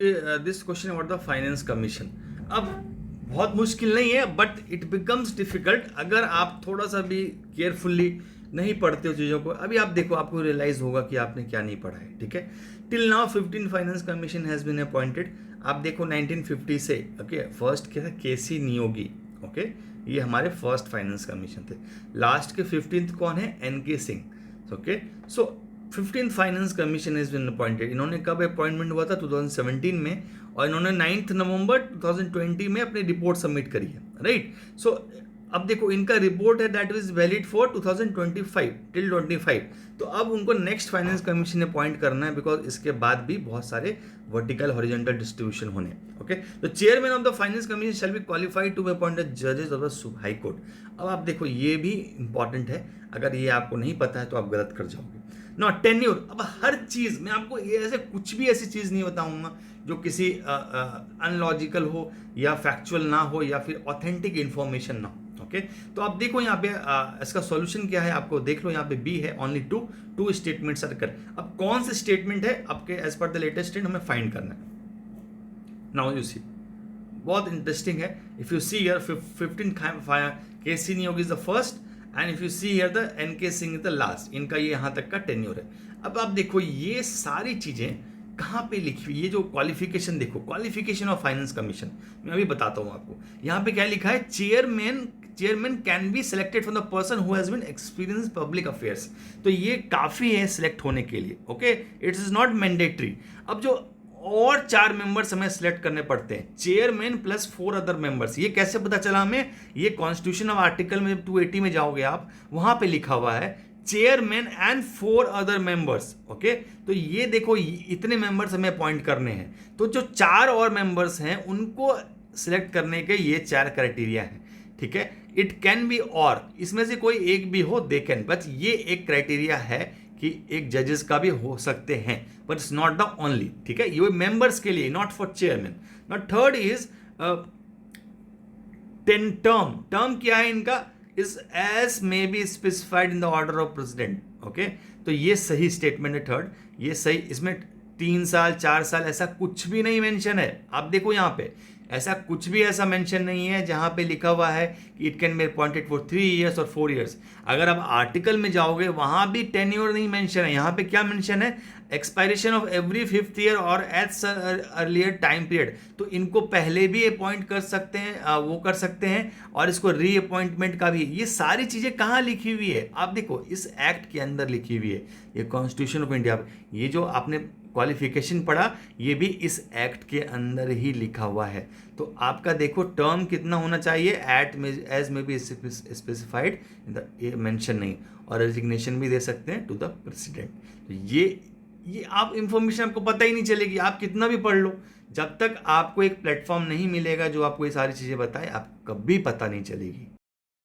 This question about the finance commission. अब बहुत मुश्किल नहीं है, बट इट बिकम्स डिफिकल्ट अगर आप थोड़ा सा भी केयरफुली नहीं पढ़ते हो चीज़ों को। अभी आप देखो, आपको रियलाइज होगा कि आपने क्या नहीं पढ़ा है। ठीक है, till now 15 finance commission has been appointed. आप देखो 1950 से, ओके, फर्स्ट क्या था, केसी नियोगी। ओके, ये हमारे फर्स्ट फाइनेंस कमीशन थे। लास्ट के 15th कौन है, N K Singh. Okay, so 15th finance commission is been appointed. इन्होंने कब अपॉइंटमेंट हुआ था, 2017 में, और इन्होंने 9 नवंबर 2020 में अपनी रिपोर्ट सबमिट करी है। राइट, सो अब देखो इनका रिपोर्ट है that is valid for 2025 till 25। तो अब उनको नेक्स्ट फाइनेंस कमीशन अपॉइंट करना है, बिकॉज इसके बाद भी बहुत सारे वर्टिकल हॉरिजॉन्टल डिस्ट्रीब्यूशन होने। ओके, तो chairman of the finance commission shall be qualified to be appointed जजेस ऑफ द हाई कोर्ट। अब आप देखो, ये भी इंपॉर्टेंट है, अगर ये आपको नहीं पता है तो आप गलत कर जाओगे। नॉ टेन्योर, अब हर चीज मैं आपको ये ऐसे कुछ भी ऐसी चीज नहीं बताऊंगा जो किसी अनलॉजिकल हो या फैक्चुअल ना हो या फिर ऑथेंटिक इंफॉर्मेशन ना हो। ओके, तो आप देखो यहाँ पे इसका सॉल्यूशन क्या है, आपको देख लो, यहाँ पे बी है, only two statements are correct. अब कौन से स्टेटमेंट है आपके as per the latest state हमें फाइंड करना है। नाउ यू सी, बहुत इंटरेस्टिंग है। If you see here 15 K C Neogy is the first, and if you see here the N K Singh is the last. इनका ये यहाँ तक का टेन्योर है। अब आप देखो ये सारी चीजें कहाँ पे लिखी हुई, ये जो क्वालिफिकेशन देखो, क्वालिफिकेशन ऑफ फाइनेंस कमीशन, मैं अभी बताता हूँ आपको। यहाँ पे क्या लिखा है, chairman can be selected from the person who has been experience public affairs. तो ये काफी है सिलेक्ट होने के लिए। Okay, it is not mandatory. अब जो और 4 मेंबर्स हमें सिलेक्ट करने पड़ते हैं, चेयरमैन प्लस 4 अदर मेंबर्स। ये कैसे पता चला हमें, ये कॉन्स्टिट्यूशन ऑफ आर्टिकल में 280 में जाओगे आप, वहां पे लिखा हुआ है chairman and 4 other members. Okay, तो ये देखो इतने मेंबर्स हमें अपॉइंट करने हैं, तो जो 4 और मेंबर्स हैं उनको सिलेक्ट करने के ये 4 क्राइटेरिया हैं। ठीक है, इट कैन बी, और इसमें से कोई एक भी हो, दे कैन, बट ये एक क्राइटेरिया है कि एक जजेस का भी हो सकते हैं, but it's not the only. ठीक है, ये मेंबर्स के लिए, not for chairman. Now third is term क्या है इनका, is as may be specified in the order of president. Okay, तो ये सही स्टेटमेंट है थर्ड, ये सही। इसमें 3 साल 4 साल ऐसा कुछ भी नहीं मेंशन है। आप देखो यहाँ पे ऐसा कुछ भी ऐसा मेंशन नहीं है जहां पे लिखा हुआ है कि it can be appointed for 3 years और 4 इयर्स। अगर आप आर्टिकल में जाओगे वहां भी टेन्योर नहीं मेंशन है। यहाँ पे क्या मेंशन है, expiration of every 5th year और एट अर्लियर टाइम पीरियड। तो इनको पहले भी अपॉइंट कर सकते हैं, वो कर सकते हैं, और इसको रीअपॉइंटमेंट का भी। ये सारी चीजें कहाँ लिखी हुई है, आप देखो इस एक्ट के अंदर लिखी हुई है, ये कॉन्स्टिट्यूशन ऑफ इंडिया। ये जो आपने क्वालिफिकेशन पढ़ा, ये भी इस एक्ट के अंदर ही लिखा हुआ है। तो आपका देखो टर्म कितना होना चाहिए, एट में एज में भी स्पेसिफाइड इन द मेंशन नहीं, और रेजिग्नेशन भी दे सकते हैं टू द प्रेसिडेंट। तो ये आप इंफॉर्मेशन आपको पता ही नहीं चलेगी, आप कितना भी पढ़ लो, जब तक आपको एक प्लेटफॉर्म नहीं मिलेगा जो आपको ये सारी चीज़ें बताए, आप कभी पता नहीं चलेगी।